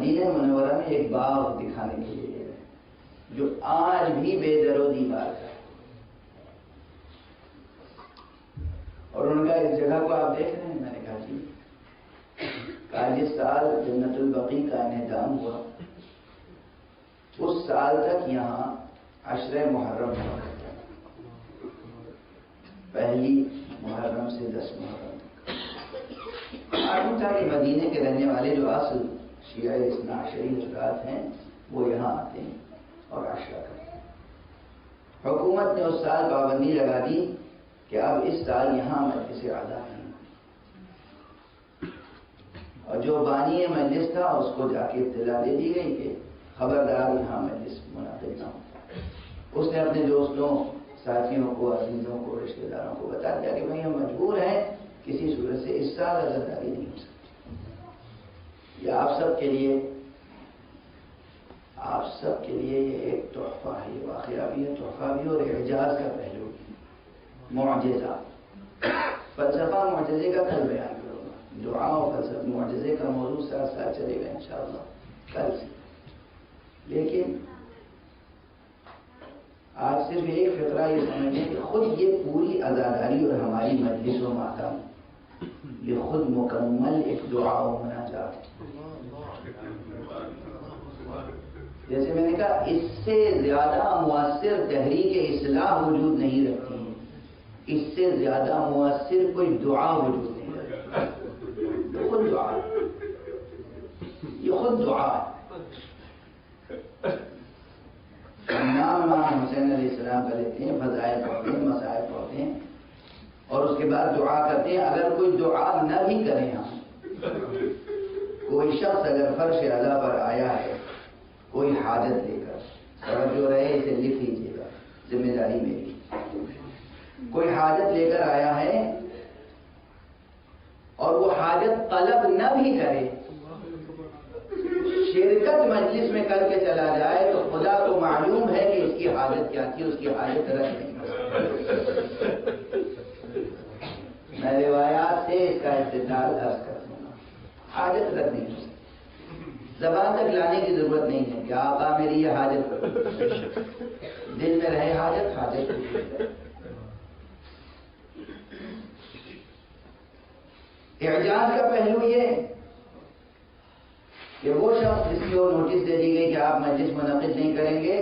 مدینہ منورہ میں ایک باغ دکھانے کے لیے گئے جو آج بھی بے در و دیوار کا ہے، اور ان کا اس جگہ کو آپ دیکھ رہے ہیں؟ میں نے کہا جی، جس سال جنت البقیع کا انہدام ہوا اس سال تک یہاں عشرہ محرم ہوا کرتا ہے، پہلی محرم سے 10 محرم تک۔ معلوم تھا کہ مدینے کے رہنے والے جو اصل شیعہ اثنا عشری حضرات ہیں وہ یہاں آتے ہیں اور عشرہ کرتے ہیں۔ حکومت نے اس سال پابندی لگا دی کہ اب اس سال یہاں مجلس اعلیٰ نہیں، اور جو بانی مجلس تھا اس کو جا کے اطلاع دے دی گئی کہ خبردار یہاں مجلس منعقد نہ ہو۔ اس نے اپنے دوستوں، ساتھیوں کو، عزیزوں کو، رشتہ داروں کو بتا دیا کہ بھائی ہم مجبور ہیں، کسی صورت سے اس سال عزاداری نہیں ہو سکتی۔ یہ آپ سب کے لیے یہ ایک تحفہ ہے، یہ واقعہ بھی ہے، تحفہ بھی اور اعجاز کا پہلو بھی، معجزہ۔ فلسفہ معجزے کا کل بیان کروں گا، دعا و فلسفہ معجزے کا موضوع ساتھ ساتھ چلے گا انشاءاللہ کل سے۔ لیکن آج صرف ایک فقرہ یہ سمجھیں کہ خود یہ پوری عزاداری اور ہماری مجلس و ماتم یہ خود مکمل ایک دعا و مناجات ہے۔ جیسے میں نے کہا، اس سے زیادہ مؤثر تحریک اصلاح وجود نہیں رکھتی ہے، اس سے زیادہ مؤثر کوئی دعا وجود نہیں رکھتی۔ یہ خود دعا ہے، یہ خود دعا ہے۔ امام حسین علیہ السلام کا لیتے ہیں، فضائل پڑھتے ہیں، مسائل پڑھتے ہیں، اور اس کے بعد دعا کرتے ہیں۔ اگر کوئی دعا نہ بھی کریں، ہم کوئی شخص اگر فرش اعلیٰ پر آیا ہے کوئی حاجت لے کر، سبب جو رہے اسے لکھ لیجیے گا، ذمہ داری میری، کوئی حاجت لے کر آیا ہے اور وہ حاجت طلب نہ بھی کرے، شرکت مجلس میں کر کے چلا جائے، تو خدا کو معلوم ہے کہ اس کی حاجت کیا تھی، اس کی حاجت رد نہیں ہو۔ میں روایات سے اس کا استدلال عرض کر دوں گا، حاجت رد نہیں ہو سکتی، زبان تک لانے کی ضرورت نہیں ہے کہ آقا میری یہ حاجت کرو، دل میں رہے حاجت، حاجت اعجاز کا پہلو یہ کہ وہ شخص جس کی وہ نوٹس دے دی گئی کہ آپ مجلس منعقد نہیں کریں گے،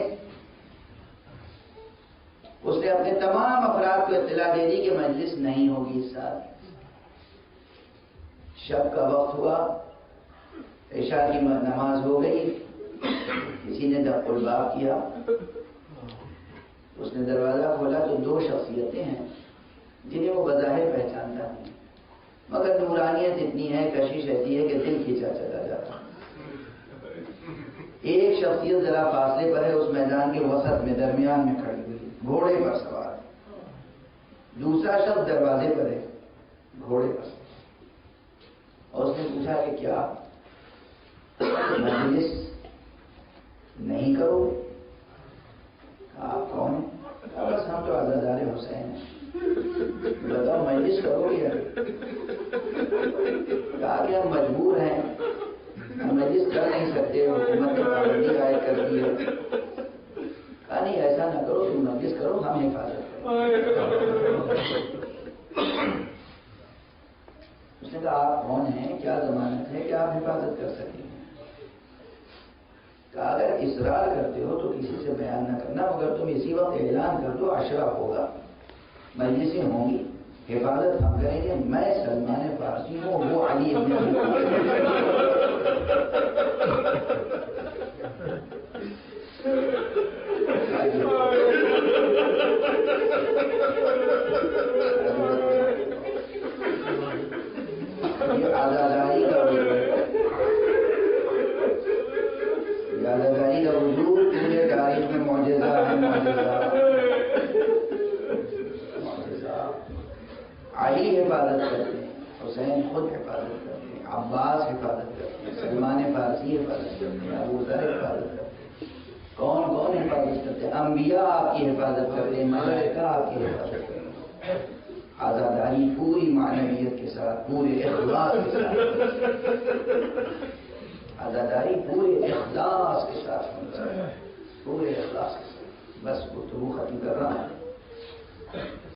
اس نے اپنے تمام افراد کو اطلاع دے دی کہ مجلس نہیں ہوگی اس سال۔ شب کا وقت ہوا، عشاء کی نماز ہو گئی، کسی نے دق الباب کیا، اس نے دروازہ کھولا تو 2 شخصیتیں ہیں جنہیں وہ بظاہر پہچانتا نہیں، مگر نورانیت اتنی ہے، کشش ایسی ہے کہ دل کھینچا چلا جاتا۔ ایک شخصیت ذرا فاصلے پر ہے، اس میدان کے وسط میں درمیان میں کھڑی ہوئی، گھوڑے پر سوار ہے۔ دوسرا شخص دروازے پر ہے، گھوڑے پر، اور اس نے پوچھا کہ کیا مجلس نہیں کرو؟ آپ کون ہیں؟ کہا بس ہم تو عزادار حسین ہیں۔ بتاؤ مجلس کرو گے؟ کہا کہ ہم مجبور ہیں، ہم مجلس کر نہیں سکتے، حکومت نے پابندی عائد کر دی ہے۔ کہا نہیں ایسا نہ کرو، تم مجلس کرو، ہم حفاظت کریں۔ اس نے کہا آپ کون ہیں، کیا ضمانت ہے کہ آپ حفاظت کر سکیں؟ کہا اگر اصرار کرتے ہو تو کسی سے بیان نہ کرنا، مگر تم اسی وقت اعلان کر دو عشرہ ہوگا، مجلسیں ہوں گی، حفاظت ہم کریں گے، میں سلمان فارسی ہوں، وہ علی ابن ابی یہ آزاداری کا وجود پورے تاریخ میں معجزہ ہے، معجزہ۔ علی حفاظت کرتے ہیں، حسین خود حفاظت کرتے ہیں، عباس حفاظت کرتے ہیں، سلمان فارسی حفاظت کرتے ہیں، ابو ذر حفاظت کرتے ہیں، کون کون حفاظت کرتے ہیں، انبیاء آپ کی حفاظت کرتے ہیں، ملائکہ آپ کی حفاظت کرتے ہیں۔ آزاداری پوری معنویت کے ساتھ، پورے اخلاص کے ساتھ عزاداری پورے اخلاص کے ساتھ ہونا، پورے اخلاص کے ساتھ. بس گفتگو ختم کر رہا ہوں.